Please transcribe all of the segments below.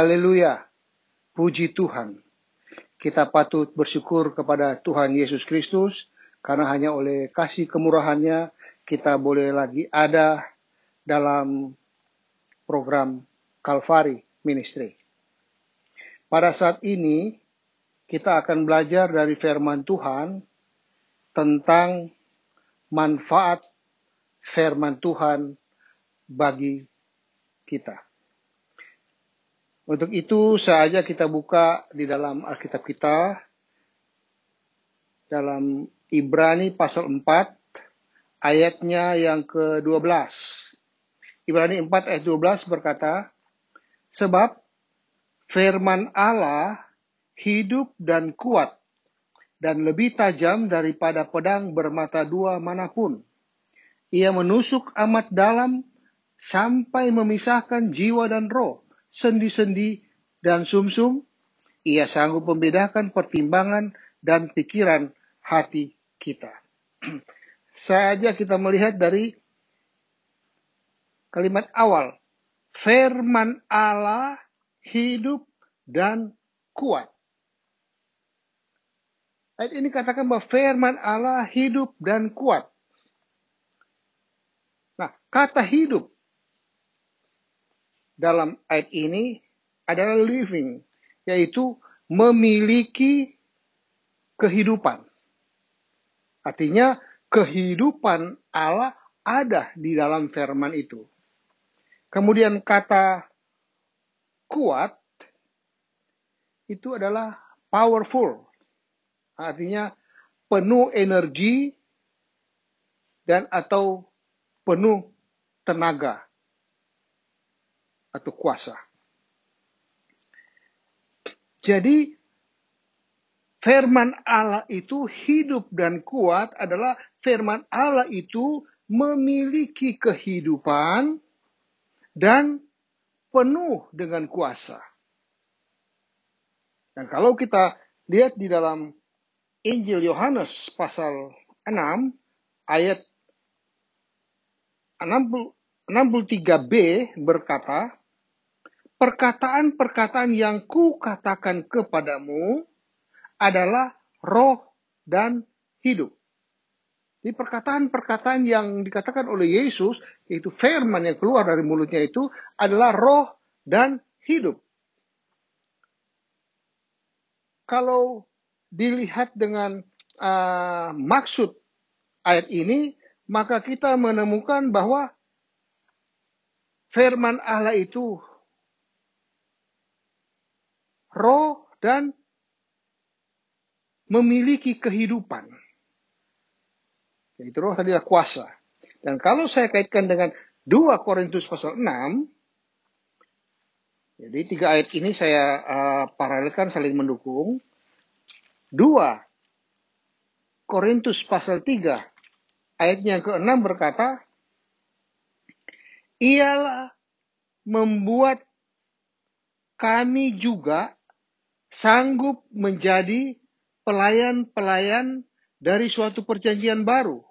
Haleluya, puji Tuhan. Kita patut bersyukur kepada Tuhan Yesus Kristus, karena hanya oleh kasih kemurahan-Nya kita boleh lagi ada dalam program Calvary Ministry. Pada saat ini, kita akan belajar dari firman Tuhan tentang manfaat firman Tuhan bagi kita. Untuk itu, saja kita buka di dalam Alkitab kita, dalam Ibrani pasal 4, ayatnya yang ke-12. Ibrani 4 ayat 12 berkata, sebab firman Allah hidup dan kuat, dan lebih tajam daripada pedang bermata dua manapun. Ia menusuk amat dalam sampai memisahkan jiwa dan roh, sendi-sendi dan sumsum. Ia sanggup membedakan pertimbangan dan pikiran hati kita. Saja kita melihat dari kalimat awal. Firman Allah hidup dan kuat. Ayat ini katakan bahwa firman Allah hidup dan kuat. Nah, kata hidup dalam ayat ini adalah living, yaitu memiliki kehidupan. Artinya kehidupan Allah ada di dalam firman itu. Kemudian kata kuat itu adalah powerful. Artinya penuh energi dan atau penuh tenaga atau kuasa. Jadi firman Allah itu hidup dan kuat adalah firman Allah itu memiliki kehidupan dan penuh dengan kuasa. Dan kalau kita lihat di dalam Injil Yohanes pasal 6 ayat 63b berkata, perkataan-perkataan yang kukatakan kepadamu adalah roh dan hidup. Jadi perkataan-perkataan yang dikatakan oleh Yesus, yaitu firman yang keluar dari mulutnya itu adalah roh dan hidup. Kalau dilihat dengan maksud ayat ini, maka kita menemukan bahwa firman Allah itu roh dan memiliki kehidupan. Yaitu roh adalah kuasa. Dan kalau saya kaitkan dengan 2 Korintus pasal 6, jadi 3 ayat ini saya paralelkan saling mendukung. 2 Korintus pasal 3, ayatnya yang ke-6 berkata, ialah membuat kami juga sanggup menjadi pelayan-pelayan dari suatu perjanjian baru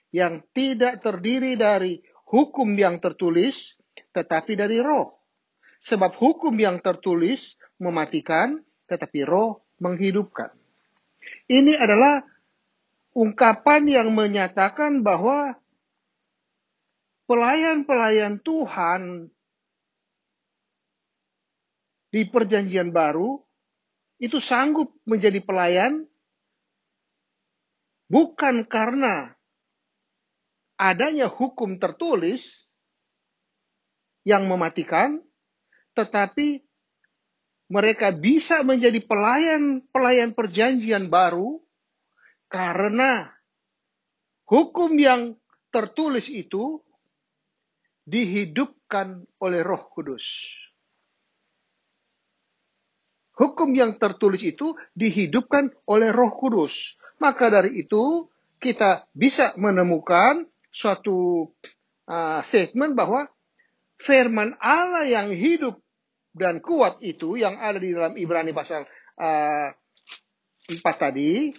yang tidak terdiri dari hukum yang tertulis, tetapi dari roh. Sebab hukum yang tertulis mematikan, tetapi roh menghidupkan. Ini adalah ungkapan yang menyatakan bahwa pelayan-pelayan Tuhan di perjanjian baru itu sanggup menjadi pelayan bukan karena adanya hukum tertulis yang mematikan, tetapi mereka bisa menjadi pelayan perjanjian baru karena hukum yang tertulis itu dihidupkan oleh Roh Kudus. Hukum yang tertulis itu dihidupkan oleh Roh Kudus. Maka dari itu kita bisa menemukan suatu statement bahwa firman Allah yang hidup dan kuat itu yang ada di dalam Ibrani pasal 4 tadi,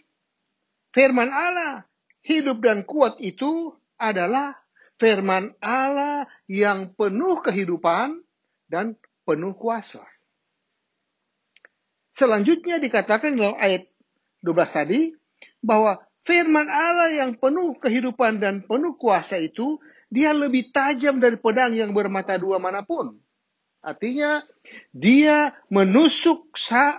firman Allah hidup dan kuat itu adalah firman Allah yang penuh kehidupan dan penuh kuasa. Selanjutnya dikatakan dalam ayat 12 tadi, bahwa firman Allah yang penuh kehidupan dan penuh kuasa itu, dia lebih tajam dari pedang yang bermata dua manapun. Artinya, dia menusuk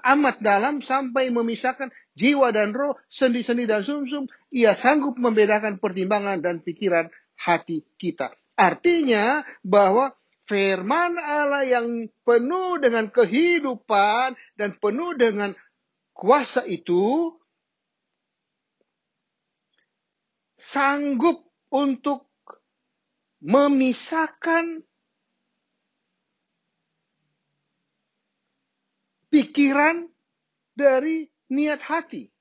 amat dalam sampai memisahkan jiwa dan roh, sendi-sendi dan sumsum. Ia sanggup membedakan pertimbangan dan pikiran hati kita. Artinya bahwa firman Allah yang penuh dengan kehidupan dan penuh dengan kuasa itu sanggup untuk memisahkan pikiran dari niat hati,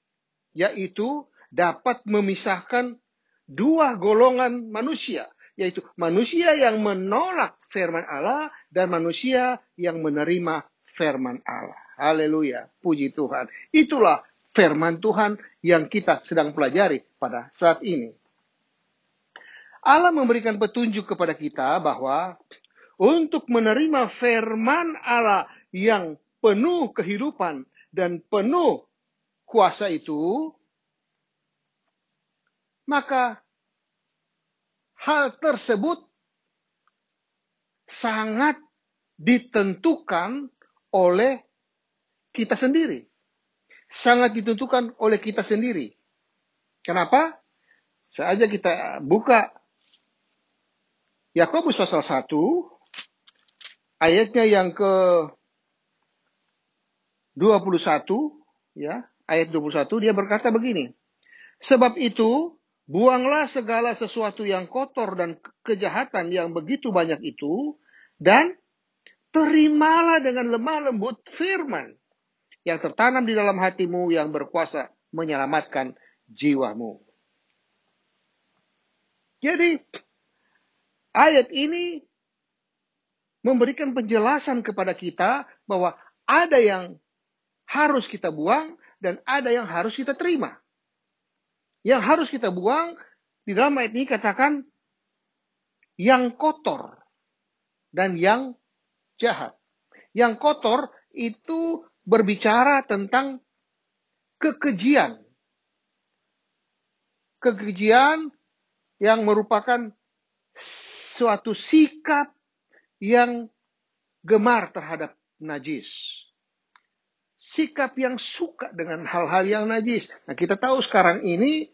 yaitu dapat memisahkan dua golongan manusia, yaitu manusia yang menolak firman Allah dan manusia yang menerima firman Allah. Haleluya, puji Tuhan. Itulah firman Tuhan yang kita sedang pelajari pada saat ini. Allah memberikan petunjuk kepada kita bahwa untuk menerima firman Allah yang penuh kehidupan dan penuh kuasa itu, maka hal tersebut sangat ditentukan oleh kita sendiri. Sangat ditentukan oleh kita sendiri. Kenapa? Saja kita buka Yakobus pasal 1, ayatnya yang ke 21, ya, ayat 21, dia berkata begini. Sebab itu, buanglah segala sesuatu yang kotor dan kejahatan yang begitu banyak itu, dan terimalah dengan lemah lembut firman yang tertanam di dalam hatimu yang berkuasa menyelamatkan jiwamu. Jadi, ayat ini memberikan penjelasan kepada kita bahwa ada yang harus kita buang dan ada yang harus kita terima. Yang harus kita buang, di dalam ayat ini katakan yang kotor dan yang jahat. Yang kotor itu berbicara tentang kekejian. Kekejian yang merupakan suatu sikap yang gemar terhadap najis. Sikap yang suka dengan hal-hal yang najis. Nah, kita tahu sekarang ini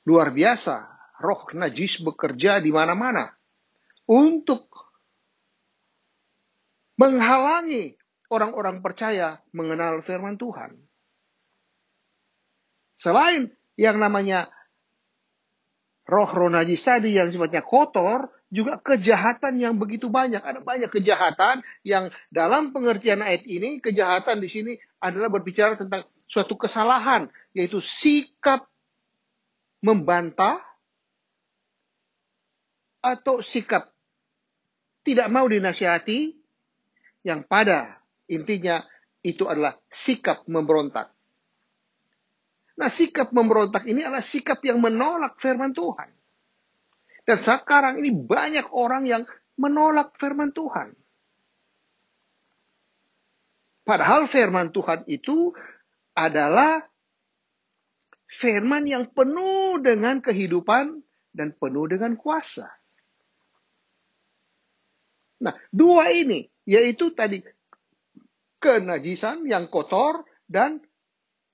luar biasa. Roh najis bekerja di mana-mana untuk menghalangi orang-orang percaya mengenal firman Tuhan. Selain yang namanya roh-roh najis tadi yang sifatnya kotor, juga kejahatan yang begitu banyak. Ada banyak kejahatan yang dalam pengertian ayat ini, kejahatan di sini adalah berbicara tentang suatu kesalahan, yaitu sikap membantah atau sikap tidak mau dinasihati, yang pada intinya itu adalah sikap memberontak. Nah, sikap memberontak ini adalah sikap yang menolak firman Tuhan. Dan sekarang ini banyak orang yang menolak firman Tuhan. Padahal firman Tuhan itu adalah firman yang penuh dengan kehidupan dan penuh dengan kuasa. Nah, dua ini, yaitu tadi kenajisan yang kotor dan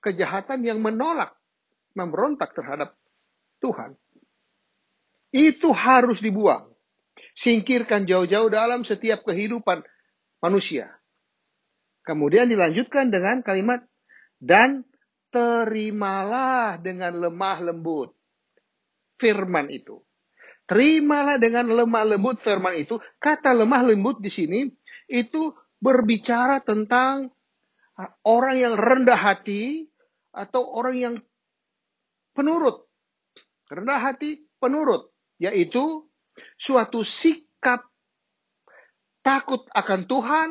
kejahatan yang menolak, memberontak terhadap Tuhan. Itu harus dibuang. Singkirkan jauh-jauh dalam setiap kehidupan manusia. Kemudian dilanjutkan dengan kalimat, dan terimalah dengan lemah lembut firman itu. Terimalah dengan lemah lembut firman itu. Kata lemah lembut di sini itu berbicara tentang orang yang rendah hati atau orang yang penurut. Rendah hati, penurut. Yaitu suatu sikap takut akan Tuhan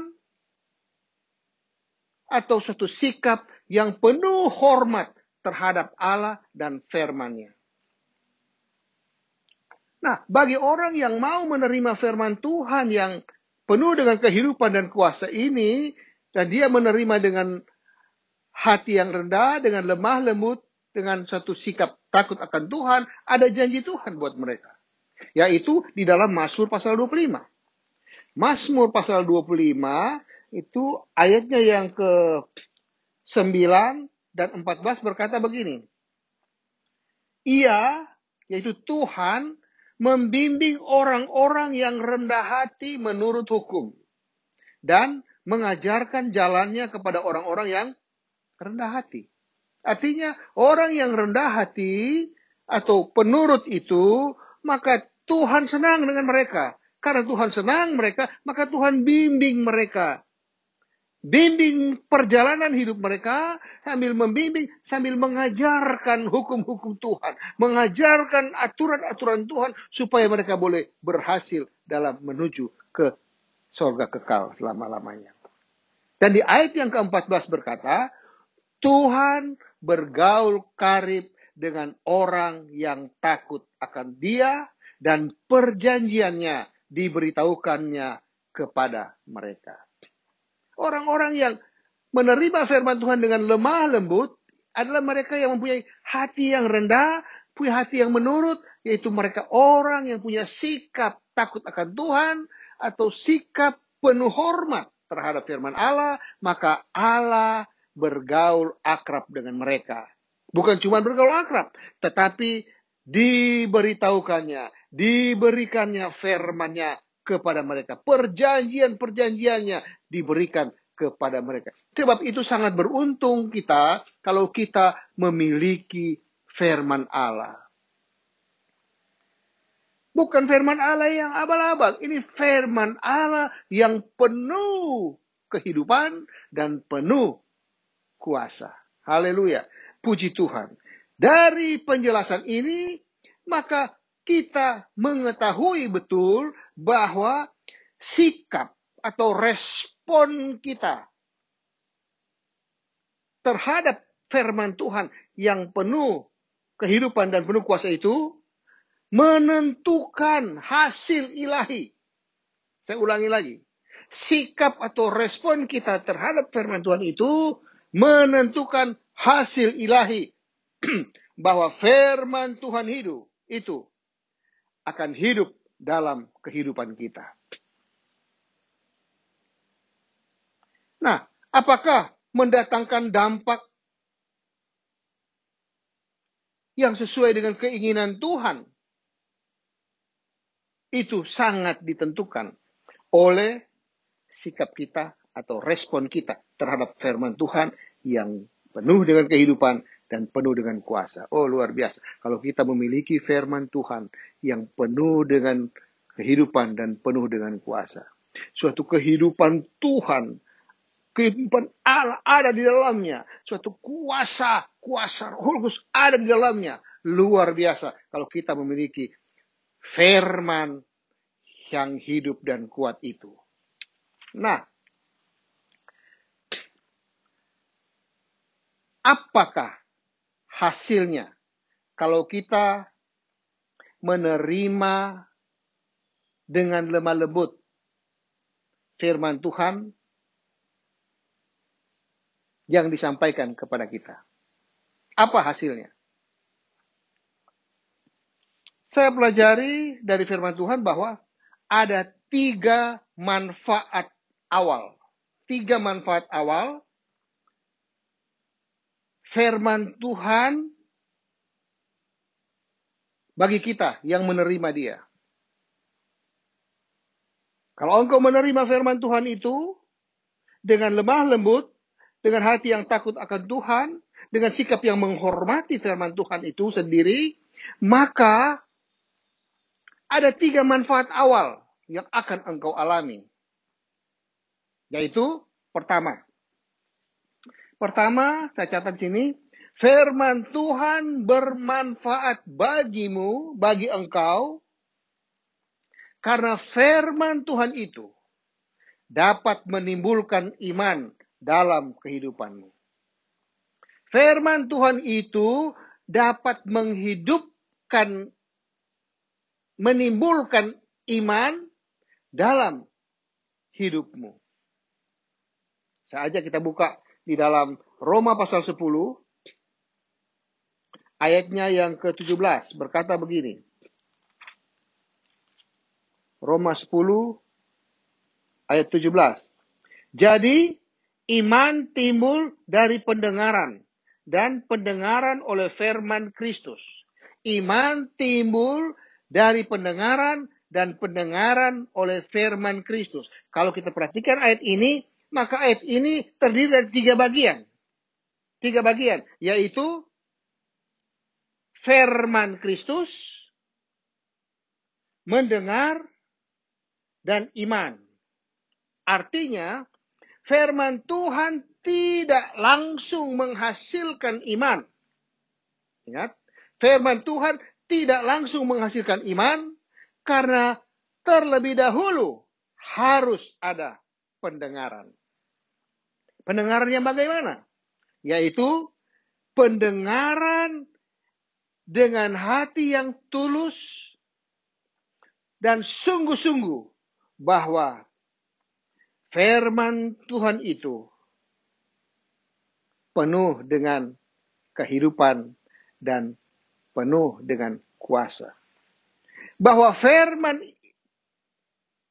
atau suatu sikap yang penuh hormat terhadap Allah dan firman-Nya. Nah, bagi orang yang mau menerima firman Tuhan yang penuh dengan kehidupan dan kuasa ini, Dan dia menerima dengan hati yang rendah, dengan lemah lembut, dengan satu sikap takut akan Tuhan. Ada janji Tuhan buat mereka. Yaitu di dalam Mazmur pasal 25. Mazmur pasal 25 itu ayatnya yang ke-9 dan 14 berkata begini. Ia, yaitu Tuhan, membimbing orang-orang yang rendah hati menurut hukum. Dan mengajarkan jalannya kepada orang-orang yang rendah hati. Artinya orang yang rendah hati atau penurut itu, maka Tuhan senang dengan mereka. Karena Tuhan senang mereka, maka Tuhan bimbing mereka. Bimbing perjalanan hidup mereka sambil membimbing, sambil mengajarkan hukum-hukum Tuhan. Mengajarkan aturan-aturan Tuhan supaya mereka boleh berhasil dalam menuju ke surga kekal selama-lamanya. Dan di ayat yang ke-14 berkata, Tuhan bergaul karib dengan orang yang takut akan Dia dan perjanjiannya diberitahukannya kepada mereka. Orang-orang yang menerima firman Tuhan dengan lemah lembut adalah mereka yang mempunyai hati yang rendah, punya hati yang menurut, yaitu mereka orang yang punya sikap takut akan Tuhan atau sikap penuh hormat terhadap firman Allah, maka Allah bergaul akrab dengan mereka. Bukan cuma bergaul akrab, tetapi diberitahukannya, diberikannya firman-Nya kepada mereka. Perjanjian-perjanjiannya diberikan kepada mereka. Sebab itu sangat beruntung kita kalau kita memiliki firman Allah. Bukan firman Allah yang abal-abal. Ini firman Allah yang penuh kehidupan dan penuh kuasa. Haleluya. Puji Tuhan. Dari penjelasan ini, maka kita mengetahui betul bahwa sikap atau respon kita terhadap firman Tuhan yang penuh kehidupan dan penuh kuasa itu menentukan hasil ilahi. Saya ulangi lagi. Sikap atau respon kita terhadap firman Tuhan itu menentukan hasil ilahi. Bahwa firman Tuhan hidup itu akan hidup dalam kehidupan kita. Nah, apakah mendatangkan dampak yang sesuai dengan keinginan Tuhan? Itu sangat ditentukan oleh sikap kita atau respon kita terhadap firman Tuhan yang penuh dengan kehidupan dan penuh dengan kuasa. Oh, luar biasa. Kalau kita memiliki firman Tuhan yang penuh dengan kehidupan dan penuh dengan kuasa. Suatu kehidupan Tuhan, kehidupan Allah ada di dalamnya. Suatu kuasa Roh Kudus ada di dalamnya. Luar biasa kalau kita memiliki firman yang hidup dan kuat itu. Nah, apakah hasilnya kalau kita menerima dengan lemah lembut firman Tuhan yang disampaikan kepada kita? Apa hasilnya? Saya pelajari dari firman Tuhan bahwa ada 3 manfaat awal. 3 manfaat awal firman Tuhan bagi kita yang menerima Dia. Kalau engkau menerima firman Tuhan itu dengan lemah lembut, dengan hati yang takut akan Tuhan, dengan sikap yang menghormati firman Tuhan itu sendiri, maka ada 3 manfaat awal yang akan engkau alami. Yaitu pertama, saya catat sini, firman Tuhan bermanfaat bagimu, bagi engkau, karena firman Tuhan itu dapat menimbulkan iman dalam kehidupanmu. Firman Tuhan itu dapat menimbulkan iman dalam hidupmu. Saja kita buka di dalam Roma pasal 10, ayatnya yang ke-17, berkata begini. Roma 10, ayat 17. Jadi, iman timbul dari pendengaran, dan pendengaran oleh firman Kristus. Iman timbul dari pendengaran, dan pendengaran oleh firman Kristus. Kalau kita perhatikan ayat ini, maka ayat ini terdiri dari 3 bagian. 3 bagian, yaitu firman Kristus, mendengar, dan iman. Artinya, firman Tuhan tidak langsung menghasilkan iman. Ingat, firman Tuhan tidak langsung menghasilkan iman karena terlebih dahulu harus ada pendengaran. Pendengaran yang bagaimana? Yaitu pendengaran dengan hati yang tulus dan sungguh-sungguh bahwa firman Tuhan itu penuh dengan kehidupan dan penuh dengan kuasa. Bahwa firman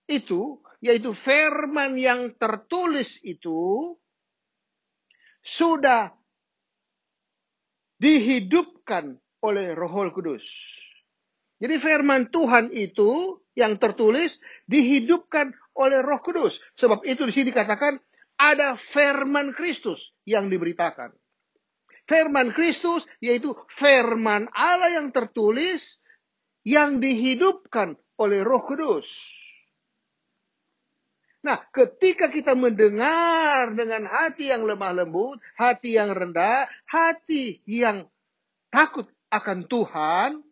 itu, yaitu firman yang tertulis itu, sudah dihidupkan oleh Roh Kudus. Jadi firman Tuhan itu yang tertulis dihidupkan oleh Roh Kudus. Sebab itu di sini dikatakan ada firman Kristus yang diberitakan. Firman Kristus yaitu firman Allah yang tertulis yang dihidupkan oleh Roh Kudus. Nah, ketika kita mendengar dengan hati yang lemah lembut, hati yang rendah, hati yang takut akan Tuhan,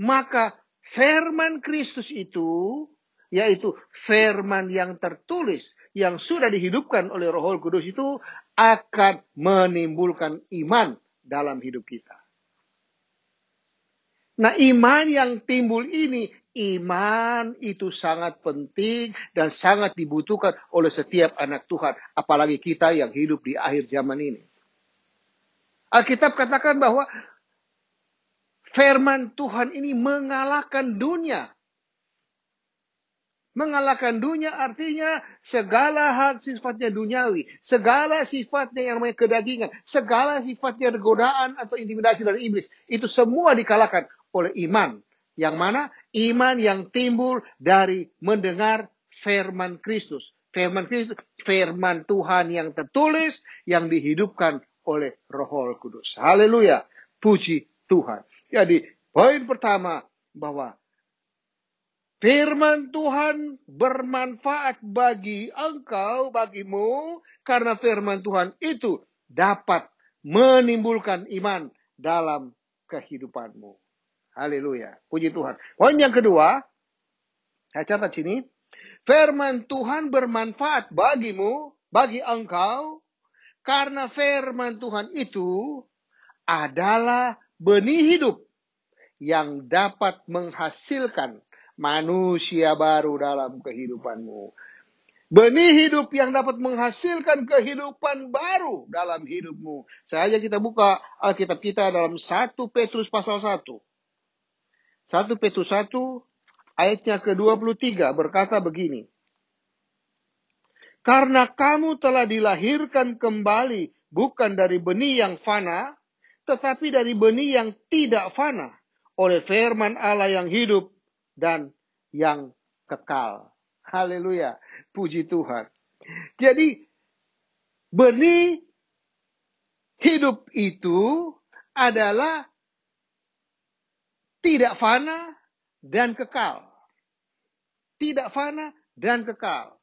maka firman Kristus itu, yaitu firman yang tertulis, yang sudah dihidupkan oleh Roh Kudus itu, akan menimbulkan iman dalam hidup kita. Nah, iman yang timbul ini, iman itu sangat penting dan sangat dibutuhkan oleh setiap anak Tuhan. Apalagi kita yang hidup di akhir zaman ini. Alkitab katakan bahwa firman Tuhan ini mengalahkan dunia. Mengalahkan dunia artinya segala hal sifatnya duniawi. Segala sifatnya yang namanya kedagingan. Segala sifatnya godaan atau intimidasi dari iblis. Itu semua dikalahkan oleh iman. Yang mana? Iman yang timbul dari mendengar firman Kristus. Firman Kristus, firman Tuhan yang tertulis, yang dihidupkan oleh Roh Kudus. Haleluya. Puji Tuhan. Jadi, poin pertama bahwa firman Tuhan bermanfaat bagi engkau, bagimu, karena firman Tuhan itu dapat menimbulkan iman dalam kehidupanmu. Haleluya. Puji Tuhan. Poin yang kedua, saya catat sini. Firman Tuhan bermanfaat bagimu, bagi engkau, karena firman Tuhan itu adalah benih hidup yang dapat menghasilkan manusia baru dalam kehidupanmu. Benih hidup yang dapat menghasilkan kehidupan baru dalam hidupmu. Saja kita buka Alkitab kita dalam 1 Petrus pasal 1. 1 Petrus 1 ayatnya ke-23 berkata begini. Karena kamu telah dilahirkan kembali bukan dari benih yang fana, tetapi dari benih yang tidak fana, oleh firman Allah yang hidup dan yang kekal. Haleluya. Puji Tuhan. Jadi benih hidup itu adalah tidak fana dan kekal. Tidak fana dan kekal.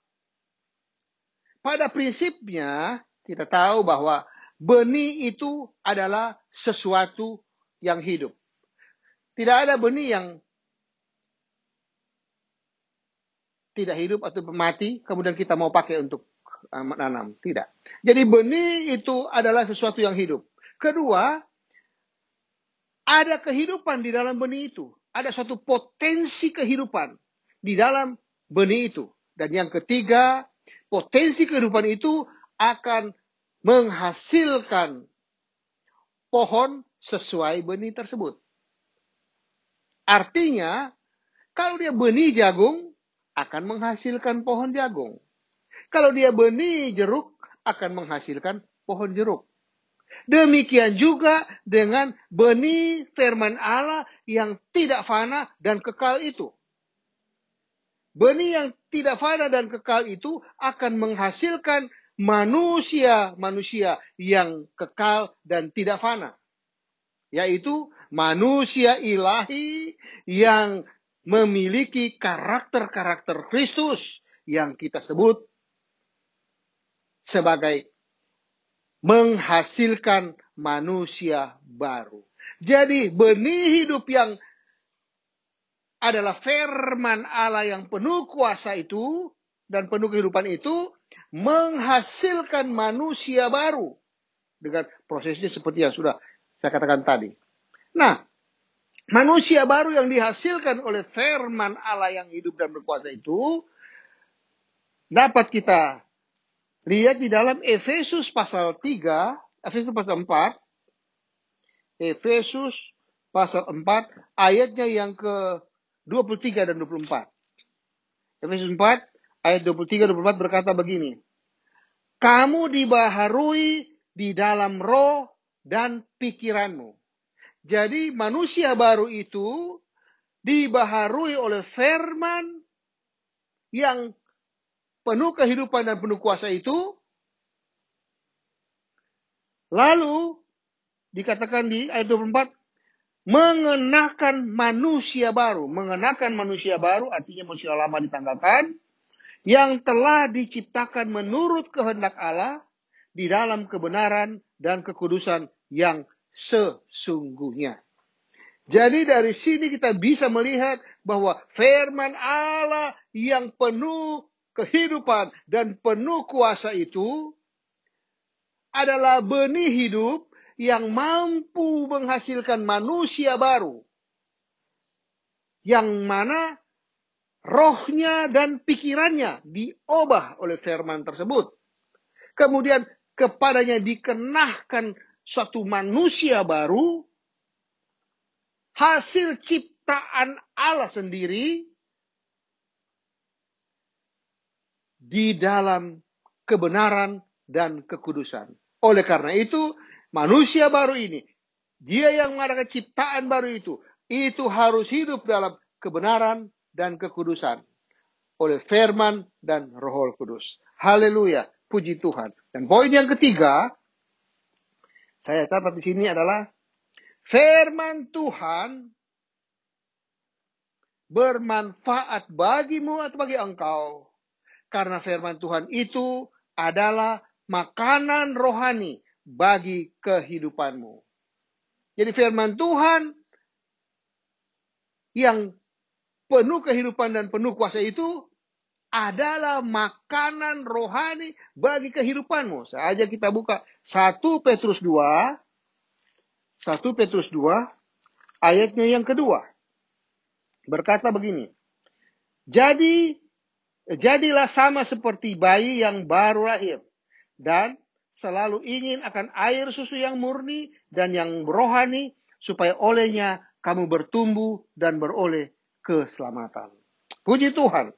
Pada prinsipnya kita tahu bahwa benih itu adalah sesuatu yang hidup. Tidak ada benih yang tidak hidup atau mati, kemudian kita mau pakai untuk menanam. Tidak. Jadi benih itu adalah sesuatu yang hidup. Kedua, ada kehidupan di dalam benih itu. Ada suatu potensi kehidupan di dalam benih itu. Dan yang ketiga, potensi kehidupan itu akan menghasilkan pohon sesuai benih tersebut. Artinya, kalau dia benih jagung, akan menghasilkan pohon jagung. Kalau dia benih jeruk, akan menghasilkan pohon jeruk. Demikian juga dengan benih firman Allah yang tidak fana dan kekal itu. Benih yang tidak fana dan kekal itu akan menghasilkan manusia yang kekal dan tidak fana. Yaitu manusia ilahi yang memiliki karakter-karakter Kristus yang kita sebut sebagai menghasilkan manusia baru. Jadi benih hidup yang adalah firman Allah yang penuh kuasa itu dan penuh kehidupan itu menghasilkan manusia baru. Dengan prosesnya seperti yang sudah saya katakan tadi. Nah, manusia baru yang dihasilkan oleh firman Allah yang hidup dan berkuasa itu dapat kita lihat di dalam Efesus pasal 3, Efesus pasal 4, Efesus pasal 4 ayatnya yang ke-23 dan 24. Efesus 4 ayat 23 dan 24 berkata begini. Kamu dibaharui di dalam roh dan pikiranmu. Jadi manusia baru itu dibaharui oleh firman yang penuh kehidupan dan penuh kuasa itu. Lalu dikatakan di ayat 24, mengenakan manusia baru. Mengenakan manusia baru artinya manusia lama ditanggalkan, yang telah diciptakan menurut kehendak Allah di dalam kebenaran dan kekudusan yang sesungguhnya. Jadi dari sini kita bisa melihat bahwa firman Allah yang penuh kehidupan dan penuh kuasa itu adalah benih hidup yang mampu menghasilkan manusia baru. Yang mana rohnya dan pikirannya diubah oleh firman tersebut. Kemudian kepadanya dikenakan suatu manusia baru, hasil ciptaan Allah sendiri di dalam kebenaran dan kekudusan. Oleh karena itu, manusia baru ini, dia yang mengadakan ciptaan baru itu harus hidup dalam kebenaran dan kekudusan oleh firman dan Roh Kudus. Haleluya, puji Tuhan. Dan poin yang ketiga, saya catat di sini adalah firman Tuhan bermanfaat bagimu atau bagi engkau. Karena firman Tuhan itu adalah makanan rohani bagi kehidupanmu. Jadi firman Tuhan yang penuh kehidupan dan penuh kuasa itu adalah makanan rohani bagi kehidupanmu. Saja kita buka 1 Petrus 2 ayatnya yang kedua. Berkata begini. Jadilah sama seperti bayi yang baru lahir dan selalu ingin akan air susu yang murni dan yang rohani supaya olehnya kamu bertumbuh dan beroleh keselamatan. Puji Tuhan.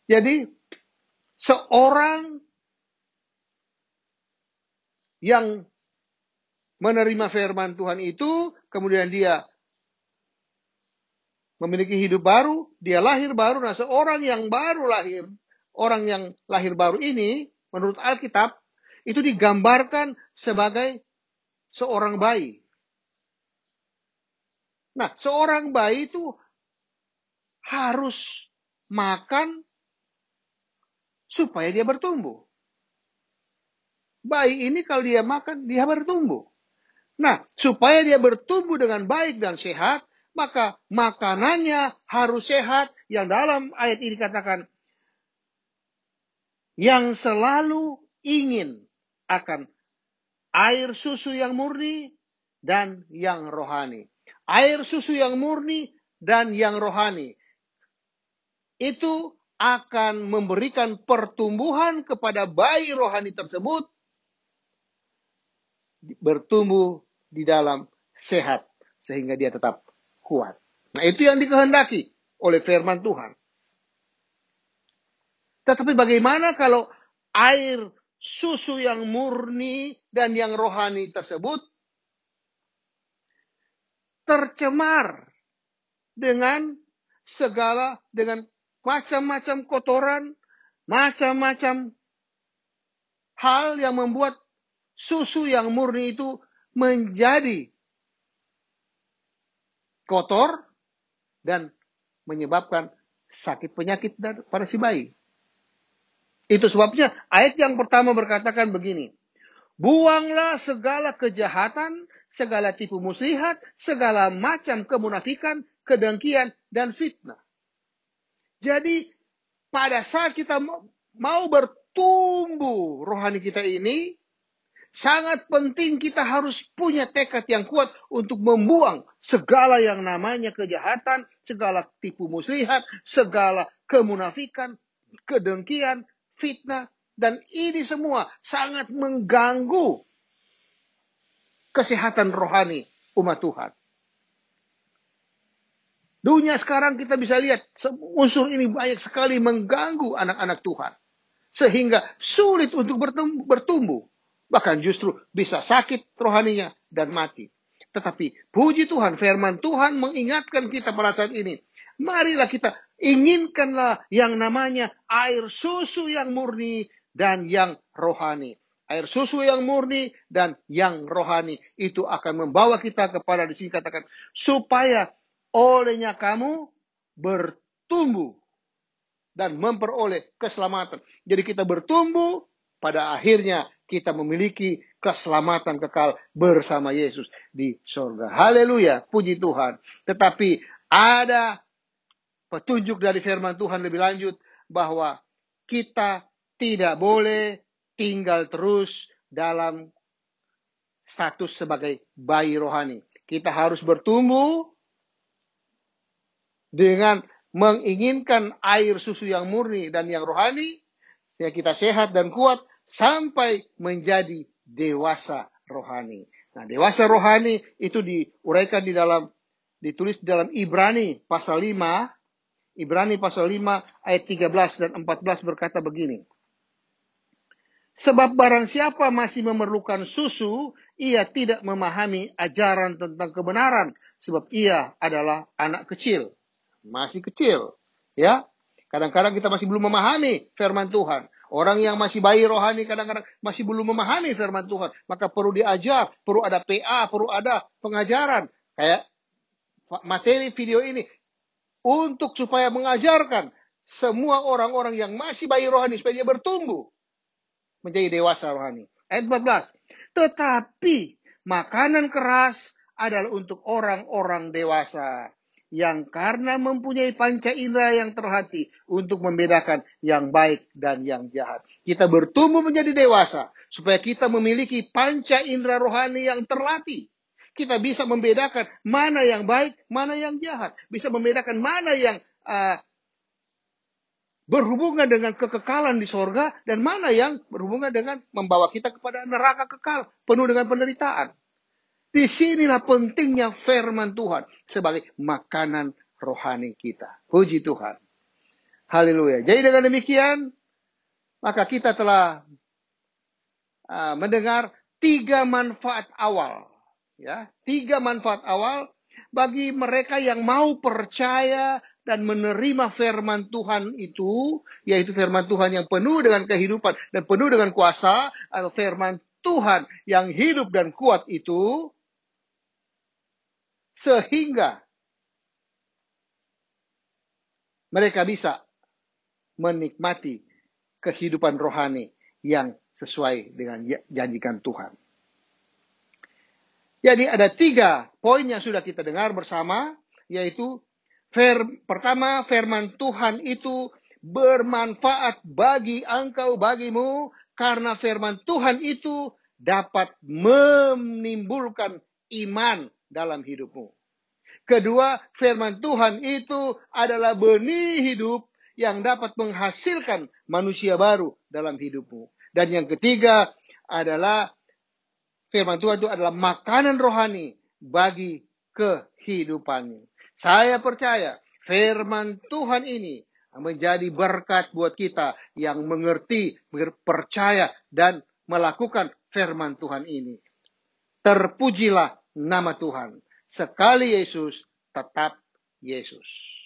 Jadi seorang yang menerima firman Tuhan itu, kemudian dia memiliki hidup baru, dia lahir baru. Nah, seorang yang baru lahir, orang yang lahir baru ini, menurut Alkitab, itu digambarkan sebagai seorang bayi. Nah, seorang bayi itu harus makan supaya dia bertumbuh. Bayi ini kalau dia makan, dia bertumbuh. Nah, supaya dia bertumbuh dengan baik dan sehat, maka makanannya harus sehat, yang dalam ayat ini dikatakan yang selalu ingin akan air susu yang murni dan yang rohani. Air susu yang murni dan yang rohani itu akan memberikan pertumbuhan kepada bayi rohani tersebut bertumbuh di dalam sehat sehingga dia tetap kuat. Nah, itu yang dikehendaki oleh firman Tuhan. Tetapi bagaimana kalau air susu yang murni dan yang rohani tersebut tercemar dengan macam-macam kotoran, macam-macam hal yang membuat susu yang murni itu menjadi kotor dan menyebabkan sakit penyakit pada si bayi. Itu sebabnya ayat yang pertama berkatakan begini. Buanglah segala kejahatan, segala tipu muslihat, segala macam kemunafikan, kedengkian, dan fitnah. Jadi pada saat kita mau bertumbuh rohani kita ini, sangat penting kita harus punya tekad yang kuat untuk membuang segala yang namanya kejahatan, segala tipu muslihat, segala kemunafikan, kedengkian, fitnah, dan ini semua sangat mengganggu kesehatan rohani umat Tuhan. Dunia sekarang kita bisa lihat unsur ini banyak sekali mengganggu anak-anak Tuhan. Sehingga sulit untuk bertumbuh. Bahkan justru bisa sakit rohaninya dan mati. Tetapi puji Tuhan, firman Tuhan mengingatkan kita pada saat ini. Marilah kita inginkanlah yang namanya air susu yang murni dan yang rohani. Air susu yang murni dan yang rohani itu akan membawa kita kepada di sini katakan supaya olehnya kamu bertumbuh dan memperoleh keselamatan. Jadi kita bertumbuh, pada akhirnya kita memiliki keselamatan kekal bersama Yesus di surga. Haleluya, puji Tuhan. Tetapi ada petunjuk dari firman Tuhan lebih lanjut bahwa kita tidak boleh tinggal terus dalam status sebagai bayi rohani. Kita harus bertumbuh dengan menginginkan air susu yang murni dan yang rohani, sehingga kita sehat dan kuat sampai menjadi dewasa rohani. Nah, dewasa rohani itu diuraikan ditulis di dalam Ibrani pasal 5, ayat 13 dan 14 berkata begini. Sebab barang siapa masih memerlukan susu, ia tidak memahami ajaran tentang kebenaran, sebab ia adalah anak kecil. Masih kecil, ya. Kadang-kadang kita masih belum memahami firman Tuhan. Orang yang masih bayi rohani kadang-kadang masih belum memahami firman Tuhan. Maka perlu diajar, perlu ada PA, perlu ada pengajaran. Kayak materi video ini. Untuk supaya mengajarkan semua orang-orang yang masih bayi rohani supaya dia bertumbuh menjadi dewasa rohani. Ayat 14. Tetapi makanan keras adalah untuk orang-orang dewasa yang karena mempunyai panca indera yang terhati untuk membedakan yang baik dan yang jahat. Kita bertumbuh menjadi dewasa supaya kita memiliki panca indera rohani yang terlatih. Kita bisa membedakan mana yang baik, mana yang jahat. Bisa membedakan mana yang berhubungan dengan kekekalan di sorga dan mana yang berhubungan dengan membawa kita kepada neraka kekal penuh dengan penderitaan. Disinilah pentingnya firman Tuhan sebagai makanan rohani kita. Puji Tuhan. Haleluya. Jadi dengan demikian, maka kita telah mendengar 3 manfaat awal. Ya, 3 manfaat awal bagi mereka yang mau percaya dan menerima firman Tuhan itu, yaitu firman Tuhan yang penuh dengan kehidupan dan penuh dengan kuasa, atau firman Tuhan yang hidup dan kuat itu, sehingga mereka bisa menikmati kehidupan rohani yang sesuai dengan janjikan Tuhan. Jadi ada 3 poin yang sudah kita dengar bersama, yaitu pertama, firman Tuhan itu bermanfaat bagi engkau, bagimu, karena firman Tuhan itu dapat menimbulkan iman dalam hidupmu. Kedua, firman Tuhan itu adalah benih hidup yang dapat menghasilkan manusia baru dalam hidupmu. Dan yang ketiga adalah firman Tuhan itu adalah makanan rohani bagi kehidupanmu. Saya percaya firman Tuhan ini menjadi berkat buat kita yang mengerti, percaya, dan melakukan firman Tuhan ini. Terpujilah nama Tuhan. Sekali Yesus, tetap Yesus.